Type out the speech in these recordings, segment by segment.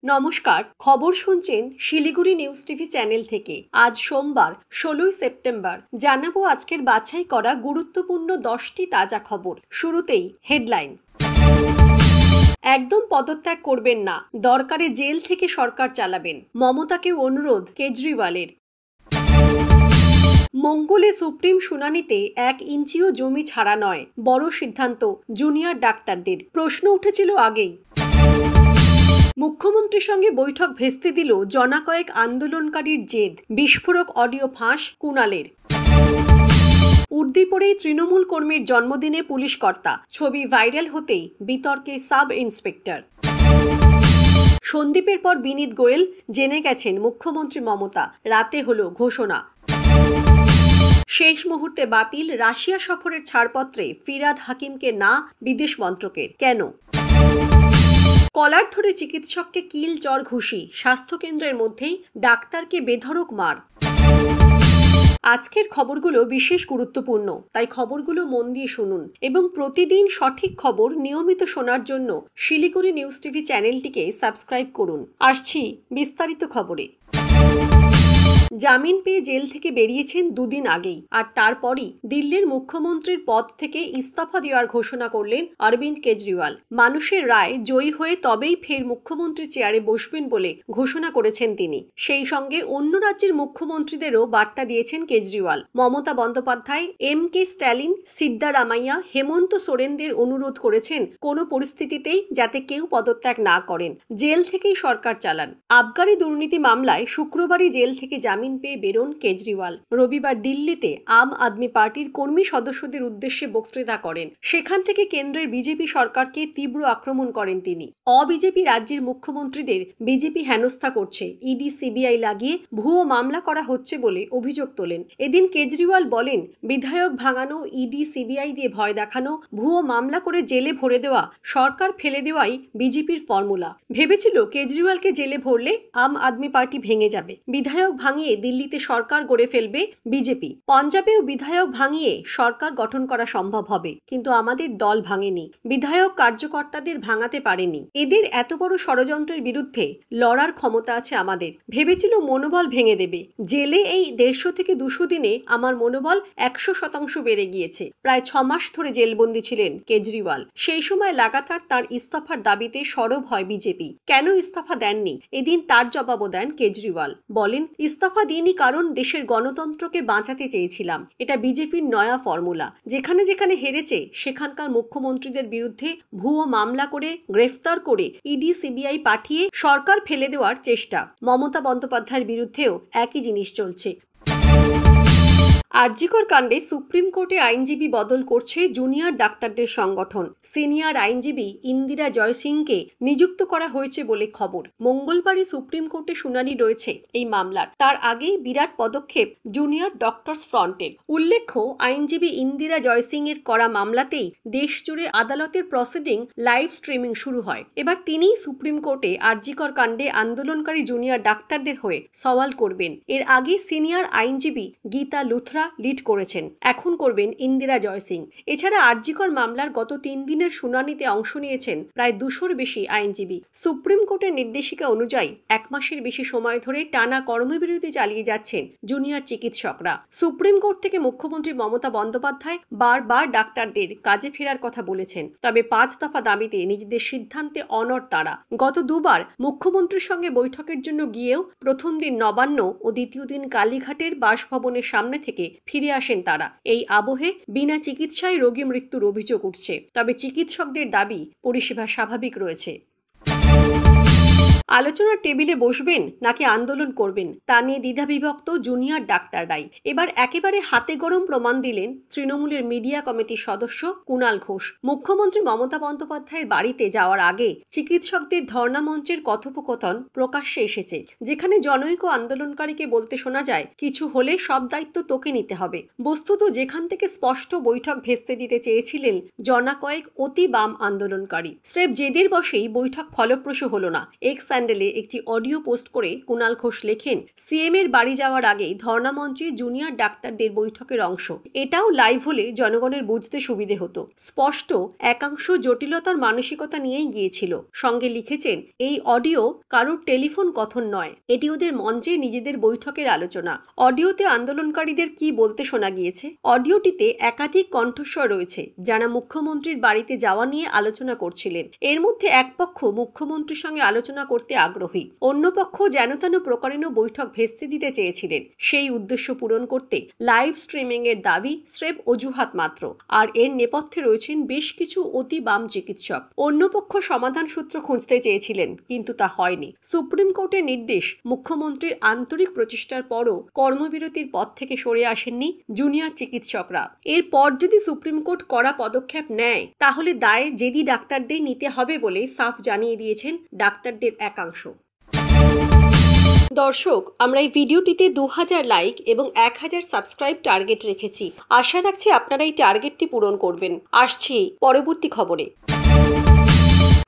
নমস্কার, খবর শুনছেন শিলিগুড়ি নিউজ টিভি চ্যানেল থেকে। আজ সোমবার 16 সেপ্টেম্বর। জানাবো আজকের বাছাই করা গুরুত্বপূর্ণ 10টি তাজা খবর। শুরুতেই হেডলাইন। একদম পদত্যাগ করবেন না, দরকারে জেল থেকে সরকার চালাবেন, মমতাকে অনুরোধ কেজরিওয়ালের। মঙ্গলে সুপ্রিম শুনানিতে 1 ইঞ্চিও জমি ছাড়া নয়, বড় সিদ্ধান্ত জুনিয়র ডাক্তারদের। প্রশ্ন উঠেছিল আগেই। মুখ্যমন্ত্রীর সঙ্গে বৈঠক ভেস্তে দিল জনা কয়েক আন্দোলনকারীর জেদ, বিস্ফোরক অডিও ফাঁস কুণালের। উর্দিপড়েই তৃণমূল কর্মীর জন্মদিনে পুলিশ কর্তা, ছবি ভাইরাল হতেই বিতর্কে সাব ইন্সপেক্টর। সন্দীপের পর বিনীত গোয়েল, জেনে গেছেন মুখ্যমন্ত্রী মমতা, রাতে হলো ঘোষণা। শেষ মুহূর্তে বাতিল রাশিয়া সফরের ছাড়পত্রে ফিরাদ হাকিমকে না বিদেশ মন্ত্রকের। কেন? কলার ধরে চিকিৎসককে কিল চর ঘুষি, স্বাস্থ্যকেন্দ্রের মধ্যেই ডাক্তারকে বেধড়ক মার। আজকের খবরগুলো বিশেষ গুরুত্বপূর্ণ, তাই খবরগুলো মন দিয়ে শুনুন এবং প্রতিদিন সঠিক খবর নিয়মিত শোনার জন্য শিলিগুড়ি নিউজ টিভি চ্যানেলটিকে সাবস্ক্রাইব করুন। আসছি বিস্তারিত খবরে। জামিন পেয়ে জেল থেকে বেরিয়েছেন দুদিন আগেই, আর তারপরই দিল্লির মুখ্যমন্ত্রীর পদ থেকে ইস্তফা দেওয়ার ঘোষণা করলেন অরবিন্দ কেজরিওয়াল। মানুষের রায় জয়ী হয়ে তবেই ফের মুখ্যমন্ত্রীর চেয়ারে বসবেন বলে ঘোষণা করেছেন তিনি। সেই সঙ্গে অন্য রাজ্যের মুখ্যমন্ত্রীদেরও বার্তা দিয়েছেন কেজরিওয়াল। মমতা বন্দ্যোপাধ্যায়, কে স্ট্যালিন, সিদ্দারামাইয়া, হেমন্ত সোরেনদের অনুরোধ করেছেন কোনো পরিস্থিতিতেই যাতে কেউ পদত্যাগ না করেন, জেল থেকেই সরকার চালান। আবগারি দুর্নীতি মামলায় শুক্রবারই জেল থেকে জামিন পেয়ে বেরোন কেজরিওয়াল। রবিবার দিল্লিতে আম আদমি পার্টির কর্মী সদস্যদের উদ্দেশ্যে বক্তৃতা করেন। সেখান থেকে কেন্দ্রের বিজেপি সরকারকে তীব্র আক্রমণ করেন তিনি। অবিজেপি রাজ্যের মুখ্যমন্ত্রীদের বিজেপি হেনস্থা করছে, ইডি সিবিআই লাগিয়ে ভুয়ো মামলা করা হচ্ছে বলে অভিযোগ তোলেন। এদিন কেজরিওয়াল বলেন, বিধায়ক ভাঙানো, ইডি সিবিআই দিয়ে ভয় দেখানো, ভুয়ো মামলা করে জেলে ভরে দেওয়া, সরকার ফেলে দেওয়াই বিজেপির ফর্মুলা। ভেবেছিল কেজরিওয়ালকে জেলে ভরলে আম আদমি পার্টি ভেঙে যাবে, বিধায়ক ভাঙিয়ে দিল্লিতে সরকার গড়ে ফেলবে বিজেপি, পঞ্জাবেও বিধায়ক ভাঙিয়ে সরকার গঠন করা সম্ভব হবে। কিন্তু আমাদের দল ভাঙেনি, বিধায়ক কার্যকর্তাদের ভাঙাতে পারেনি। এদের এত বড় ষড়যন্ত্রের বিরুদ্ধে লড়ার ক্ষমতা আছে আমাদের। ভেবেছিল মনোবল ভেঙে দেবে। জেলে এই 150 থেকে 200 দিনে আমার মনোবল 100% বেড়ে গিয়েছে। প্রায় 6 মাস ধরে জেলবন্দি ছিলেন কেজরিওয়াল। সেই সময় লাগাতার তার ইস্তফার দাবিতে সরব হয় বিজেপি। কেন ইস্তফা দেননি, এদিন তার জবাবও দেন কেজরিওয়াল। বলেন, ইস্তফা দিনই কারণ দেশের গণতন্ত্রকে বাঁচাতে চেয়েছিলাম। এটা বিজেপির নয়া ফর্মুলা। যেখানে যেখানে হেরেছে সেখানকার মুখ্যমন্ত্রীদের বিরুদ্ধে ভুয়ো মামলা করে, গ্রেফতার করে ইডি সিবিআই পাঠিয়ে সরকার ফেলে দেওয়ার চেষ্টা। মমতা বন্দ্যোপাধ্যায়ের বিরুদ্ধেও একই জিনিস চলছে। আরজিকর কাণ্ডে সুপ্রিম কোর্টে আইনজীবী বদল করছে জুনিয়র ডাক্তারদের সংগঠন। সিনিয়র আইনজীবী ইন্দিরা জয়সিংকে নিযুক্ত করা হয়েছে বলে খবর। মঙ্গলবারই সুপ্রিম কোর্টে শুনানি রয়েছে এই মামলার। তার আগেই বিরাট পদক্ষেপ জুনিয়র ডক্টরস ফ্রন্টের। উল্লেখ্য, আইনজীবী ইন্দিরা জয়সিং এর করা মামলাতেই দেশ জুড়ে আদালতের প্রসিডিং লাইভ স্ট্রিমিং শুরু হয়। এবার তিনিই সুপ্রিম কোর্টে আরজিকর কাণ্ডে আন্দোলনকারী জুনিয়র ডাক্তারদের হয়ে সওয়াল করবেন। এর আগে সিনিয়র আইনজীবী গীতা লুথরা লিড করেছেন, এখন করবেন ইন্দিরা জয়সিং। এছাড়া আরজিকর মামলার গত 3 দিনের শুনানিতে অংশ নিয়েছেন প্রায় 200-র বেশি আইনজীবী। সুপ্রিম কোর্টের নির্দেশিকা অনুযায়ী 1 মাসের বেশি সময় ধরে টানা কর্মবিরতি চালিয়ে যাচ্ছেন জুনিয়র চিকিৎসকরা। সুপ্রিম কোর্ট থেকে মুখ্যমন্ত্রী মমতা বন্দ্যোপাধ্যায় বারবার ডাক্তারদের কাজে ফেরার কথা বলেছেন, তবে 5 দফা দাবিতে নিজেদের সিদ্ধান্তে অনড় তারা। গত 2 বার মুখ্যমন্ত্রীর সঙ্গে বৈঠকের জন্য গিয়েও প্রথম দিন নবান্ন ও দ্বিতীয় দিন কালীঘাটের বাসভবনের সামনে থেকে ফিরে আসেন তারা। এই আবহে বিনা চিকিৎসায় রোগী মৃত্যুর অভিযোগ উঠছে, তবে চিকিৎসকদের দাবি পরিষেবা স্বাভাবিক রয়েছে। আলোচনার টেবিলে বসবেন নাকি আন্দোলন করবেন তা নিয়ে দ্বিধাবিভক্ত জুনিয়র ডাক্তাররাই। এবার একেবারে হাতে গরম প্রমাণ দিলেন তৃণমূলের মিডিয়া কমিটির সদস্য কুণাল ঘোষ। মুখ্যমন্ত্রী মমতা বন্দ্যোপাধ্যায়ের বাড়িতে যাওয়ার আগে চিকিৎসকদের ধর্ণা মঞ্চের কথোপকথন প্রকাশ্যে এসেছে, যেখানে জনৈক আন্দোলনকারীকে বলতে শোনা যায়, কিছু হলে সব দায়িত্ব তোকে নিতে হবে। বস্তুত যেখান থেকে স্পষ্ট বৈঠক ভেস্তে দিতে চেয়েছিলেন জনা কয়েক অতি বাম আন্দোলনকারী। স্রেফ জেদের বশেই বৈঠক ফলপ্রসূ হলো না। এক্স অ্যান্ড হ্যান্ডেলে একটি অডিও পোস্ট করে কুণাল ঘোষ লেখেন, সিএম এর বাড়ি যাওয়ার আগে ধর্ণামঞ্চে জুনিয়র ডাক্তারদের বৈঠকের অংশ। এটাও লাইভ হলে জনগণের বুঝতে সুবিধে হতো। স্পষ্ট একাংশ জটিলতার মানসিকতা নিয়েই গিয়েছিল। সঙ্গে লিখেছেন, এই অডিও কারোর টেলিফোন কথন নয়, এটি ওদের মঞ্চে নিজেদের বৈঠকের আলোচনা। অডিওতে আন্দোলনকারীদের কি বলতে শোনা গিয়েছে? অডিওটিতে একাধিক কণ্ঠস্বর রয়েছে যারা মুখ্যমন্ত্রীর বাড়িতে যাওয়া নিয়ে আলোচনা করছিলেন। এর মধ্যে এক পক্ষ মুখ্যমন্ত্রীর সঙ্গে আলোচনা করতে আগ্রহী, অন্য পক্ষ যেন-তেন প্রকারেণ বৈঠক ভেস্তে দিতে চেয়েছিলেন। সেই উদ্দেশ্য পূরণ করতে লাইভ স্ট্রিমিং এর দাবি স্রেফ অজুহাত মাত্র। আর এর নেপথ্যে রয়েছেন বেশ কিছু অতি বাম চিকিৎসক। অন্য পক্ষ সমাধান সূত্র খুঁজতে চেয়েছিলেন, কিন্তু তা হয়নি। সুপ্রিম কোর্টের নির্দেশ, মুখ্যমন্ত্রীর আন্তরিক প্রচেষ্টার পরও কর্মবিরতির পথ থেকে সরে আসেননি জুনিয়র চিকিৎসকরা। এরপর যদি সুপ্রিম কোর্ট কড়া পদক্ষেপ নেয়, তাহলে দায় জেদি ডাক্তারদের নিতে হবে বলে সাফ জানিয়ে দিয়েছেন ডাক্তারদের একাংশ। দর্শক, আমরা এই ভিডিওটিতে 2000 লাইক এবং 1000 সাবস্ক্রাইব টার্গেট রেখেছি। আশা রাখছি আপনারা এই টার্গেটটি পূরণ করবেন। আসছি পরবর্তী খবরে।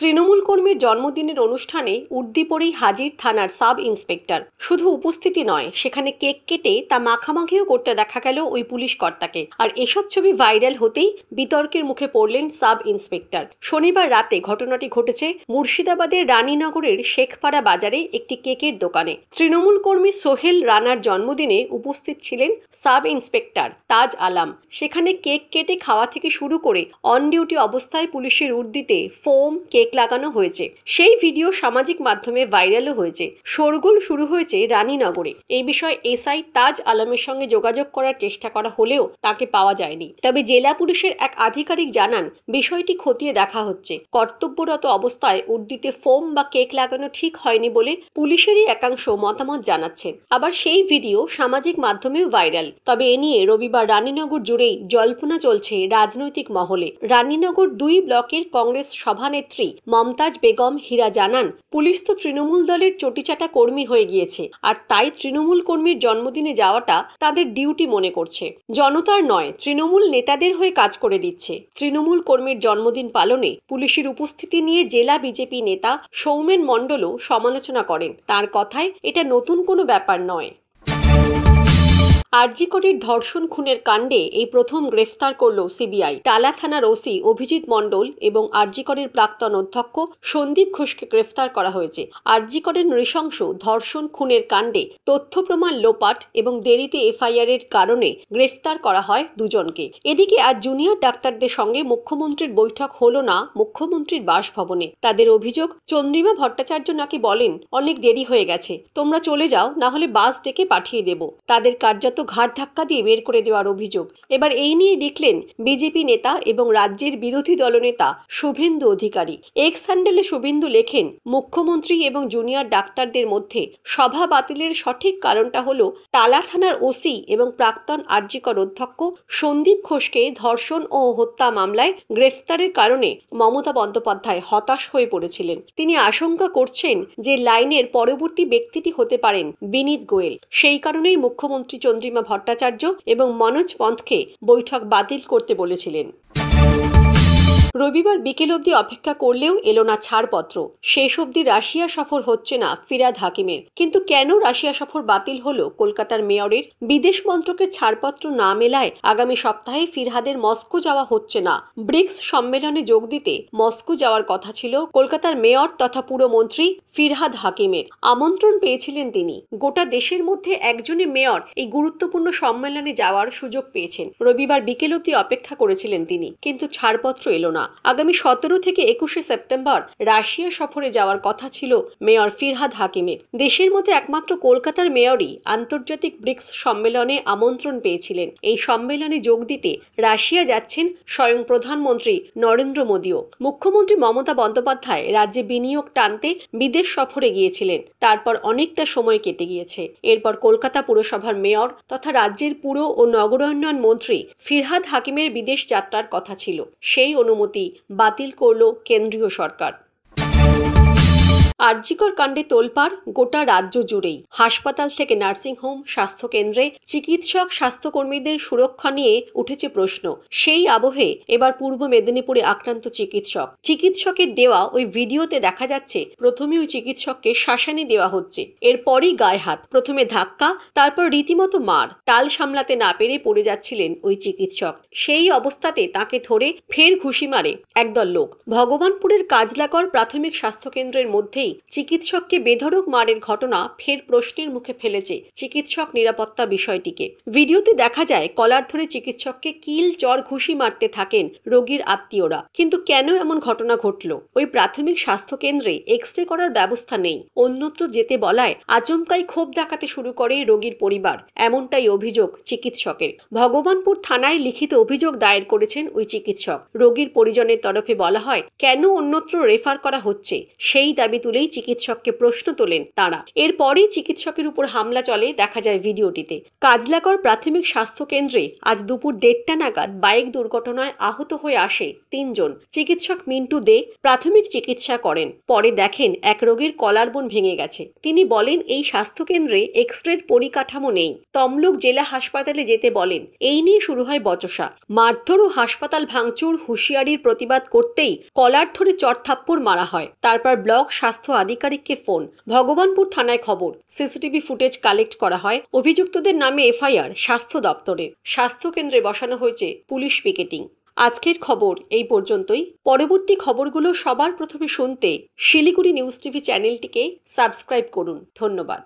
তৃণমূল কর্মীর জন্মদিনের অনুষ্ঠানে উর্দিপরেই হাজির থানার সাব ইন্সপেক্টর। শুধু উপস্থিতি নয়, সেখানে কেক কেটে তা মাখামাখিও করতে দেখা গেল ওই পুলিশ কর্তাকে। আর এসব ছবি ভাইরাল হতেই বিতর্কের মুখে পড়লেন সাব ইন্সপেক্টর। শনিবার রাতে ঘটনাটি ঘটেছে মুর্শিদাবাদের রানীনগরের শেখপাড়া বাজারে একটি কেকের দোকানে। তৃণমূল কর্মী সোহেল রানার জন্মদিনে উপস্থিত ছিলেন সাব ইন্সপেক্টর তাজ আলাম। সেখানে কেক কেটে খাওয়া থেকে শুরু করে অন ডিউটি অবস্থায় পুলিশের উর্দিতে ফোম, কেক লাগানো হয়েছে। সেই ভিডিও সামাজিক মাধ্যমে ভাইরালও হয়েছে। শোরগোল শুরু হয়েছে রানীনগরে। এই বিষয়ে এসআই তাজ আলমের সঙ্গে যোগাযোগ করার চেষ্টা করা হলেও তাকে পাওয়া যায়নি। তবে জেলা পুলিশের এক আধিকারিক জানান, বিষয়টি খতিয়ে দেখা হচ্ছে। কর্তব্যরত অবস্থায় উর্দিতে ফোম বা কেক লাগানো ঠিক হয়নি বলে পুলিশেরই একাংশ মতামত জানাচ্ছেন। আবার সেই ভিডিও সামাজিক মাধ্যমেও ভাইরাল। তবে এ নিয়ে রবিবার রানীনগর জুড়েই জল্পনা চলছে রাজনৈতিক মহলে। রানীনগর 2 ব্লকের কংগ্রেস সভানেত্রী মমতাজ বেগম হীরা জানান, পুলিশ তো তৃণমূল দলের চটিচাটা কর্মী হয়ে গিয়েছে, আর তাই তৃণমূল কর্মীর জন্মদিনে যাওয়াটা তাদের ডিউটি মনে করছে। জনতার নয়, তৃণমূল নেতাদের হয়ে কাজ করে দিচ্ছে। তৃণমূল কর্মীর জন্মদিন পালনে পুলিশের উপস্থিতি নিয়ে জেলা বিজেপি নেতা সৌমেন মণ্ডলও সমালোচনা করেন। তার কথায়, এটা নতুন কোনো ব্যাপার নয়। আরজি করের ধর্ষণ খুনের কাণ্ডে এই প্রথম গ্রেফতার করল সিবিআই। টালা থানার ওসি অভিজিৎ মণ্ডল এবং আরজি করের প্রাক্তন অধ্যক্ষ সন্দীপ ঘোষকে গ্রেফতার করা হয়েছে। আরজি করের নৃশংস ধর্ষণ খুনের কাণ্ডে তথ্য প্রমাণ লোপাট এবং দেরিতে এফআইআর এর কারণে গ্রেফতার করা হয় দুজনকে। এদিকে আজ জুনিয়র ডাক্তারদের সঙ্গে মুখ্যমন্ত্রীর বৈঠক হলো না মুখ্যমন্ত্রীর বাসভবনে। তাদের অভিযোগ, চন্দ্রিমা ভট্টাচার্য নাকি বলেন, অনেক দেরি হয়ে গেছে, তোমরা চলে যাও, না হলে বাস ডেকে পাঠিয়ে দেব। তাদের কার্যত ঘাট ধাক্কা দিয়ে বের করে দেওয়ার অভিযোগ। এবার এই নিয়ে লিখলেন বিজেপি নেতা এবং রাজ্যের বিরোধী দলনেতা শুভেন্দু অধিকারী। এক্স হ্যান্ডেলে শুভেন্দু লেখেন, মুখ্যমন্ত্রী এবং জুনিয়র ডাক্তারদের মধ্যে সভা বাতিলের সঠিক কারণটা হলো টালা থানার ওসি এবং প্রাক্তন আরজি কর অধ্যক্ষ সন্দীপ ঘোষকে ধর্ষণ ও হত্যা মামলায় গ্রেফতারের কারণে মমতা বন্দ্যোপাধ্যায় হতাশ হয়ে পড়েছিলেন। তিনি আশঙ্কা করছেন যে লাইনের পরবর্তী ব্যক্তিটি হতে পারেন বিনীত গোয়েল। সেই কারণেই মুখ্যমন্ত্রী চন্দ্রিমা ভট্টাচার্য এবং মনোজ পন্থকে বৈঠক বাতিল করতে বলেছিলেন। রবিবার বিকেল অবধি অপেক্ষা করলেও এলো না ছাড়পত্র। শেষ অবধি রাশিয়া সফর হচ্ছে না ফিরহাদ হাকিমের। কিন্তু কেন রাশিয়া সফর বাতিল হলো কলকাতার মেয়রের? বিদেশ মন্ত্রকের ছাড়পত্র না মেলায় আগামী সপ্তাহে ফিরহাদের মস্কো যাওয়া হচ্ছে না। ব্রিক্স সম্মেলনে যোগ দিতে মস্কো যাওয়ার কথা ছিল কলকাতার মেয়র তথা পুরমন্ত্রী ফিরহাদ হাকিমের। আমন্ত্রণ পেয়েছিলেন তিনি। গোটা দেশের মধ্যে একজনই মেয়র এই গুরুত্বপূর্ণ সম্মেলনে যাওয়ার সুযোগ পেয়েছেন। রবিবার বিকেল অবধি অপেক্ষা করেছিলেন তিনি, কিন্তু ছাড়পত্র এলো না। আগামী 17 থেকে 21 সেপ্টেম্বর রাশিয়া সফরে যাওয়ার কথা ছিল মেয়র ফিরহাদ হাকিমের। দেশের মধ্যে একমাত্র কলকাতার মেয়রই আন্তর্জাতিক ব্রিক্স সম্মেলনে আমন্ত্রণ পেয়েছিলেন। এই সম্মেলনে যোগ দিতে রাশিয়া যাচ্ছেন স্বয়ং প্রধানমন্ত্রী নরেন্দ্র মোদীও। মুখ্যমন্ত্রী মমতা বন্দ্যোপাধ্যায় রাজ্যে বিনিয়োগ টানতে বিদেশ সফরে গিয়েছিলেন। তারপর অনেকটা সময় কেটে গিয়েছে। এরপর কলকাতা পুরসভার মেয়র তথা রাজ্যের পুর ও নগরায়ণ মন্ত্রী ফিরহাদ হাকিমের বিদেশ যাত্রার কথা ছিল। সেই অনুমতি বাতিল করল কেন্দ্রীয় সরকার। আরজিকর কাণ্ডে তোলপাড় গোটা রাজ্য জুড়েই। হাসপাতাল থেকে নার্সিংহোম, স্বাস্থ্যকেন্দ্রে চিকিৎসক স্বাস্থ্যকর্মীদের সুরক্ষা নিয়ে উঠেছে প্রশ্ন। সেই আবহে এবার পূর্ব মেদিনীপুরে আক্রান্ত চিকিৎসকের দেওয়া ওই ভিডিওতে দেখা যাচ্ছে প্রথমে ওই চিকিৎসককে শাসানি দেওয়া হচ্ছে, এরপরই গায়ে হাত, প্রথমে ধাক্কা, তারপর রীতিমতো মার। টাল সামলাতে না পেরে পড়ে যাচ্ছিলেন ওই চিকিৎসক। সেই অবস্থাতে তাকে ধরে ফের ঘুষি মারে একদল লোক। ভগবানপুরের কাজলাকর প্রাথমিক স্বাস্থ্যকেন্দ্রের মধ্যেই চিকিৎসককে বেধড়ক মারের ঘটনা ফের প্রশ্নের মুখে ফেলেছে চিকিৎসক নিরাপত্তা বিষয়টিকে। ভিডিওতে দেখা যায় কলার ধরে চিকিৎসককে কিল চর ঘুষি মারতে থাকেন রোগীর আত্মীয়রা। কিন্তু কেন এমন ঘটনা ঘটল? ওই প্রাথমিক স্বাস্থ্যকেন্দ্রে এক্স-রে করার ব্যবস্থা নেই, অন্যত্র যেতে বলায় আচমকাই ক্ষোভ দেখাতে শুরু করে রোগীর পরিবার, এমনটাই অভিযোগ চিকিৎসকের। ভগবানপুর থানায় লিখিত অভিযোগ দায়ের করেছেন ওই চিকিৎসক। রোগীর পরিজনের তরফে বলা হয় কেন অন্যত্র রেফার করা হচ্ছে সেই দাবি তুলেই চিকিৎসককে প্রশ্ন তোলেন তারা। এরপরই চিকিৎসকের উপর হামলা চলে দেখা যায় ভিডিওটিতে। কাজলাকর প্রাথমিক স্বাস্থ্য কেন্দ্রে আজ দুপুর 1:30 নাগাদ বাইক দুর্ঘটনায় আহত হয়ে আসে 3 জন। চিকিৎসক মিন্টু দে প্রাথমিক চিকিৎসা করেন। পরে দেখেন এক রোগীর কলার বোন ভেঙে গেছে। তিনি বলেন এই স্বাস্থ্যকেন্দ্রে এক্স-রের পরিকাঠামো নেই। তমলুক জেলা হাসপাতালে যেতে বলেন। এই নিয়ে শুরু হয় বচসা। মারধর ও হাসপাতাল ভাঙচুর হুঁশিয়ারির প্রতিবাদ করতেই কলার ধরে চড়থাপ্পড় মারা হয়। তারপর ব্লক স্বাস্থ্য আধিকারিককে ফোন। ভগবানপুর থানায় খবর। সিসিটিভি ফুটেজ কালেক্ট করা হয়। অভিযুক্তদের নামে এফআইআর স্বাস্থ্য দপ্তরের। স্বাস্থ্য কেন্দ্রে বসানো হয়েছে পুলিশ পিকেটিং। আজকের খবর এই পর্যন্তই। পরবর্তী খবরগুলো সবার প্রথমে শুনতে শিলিগুড়ি নিউজ টিভি চ্যানেলটিকে সাবস্ক্রাইব করুন। ধন্যবাদ।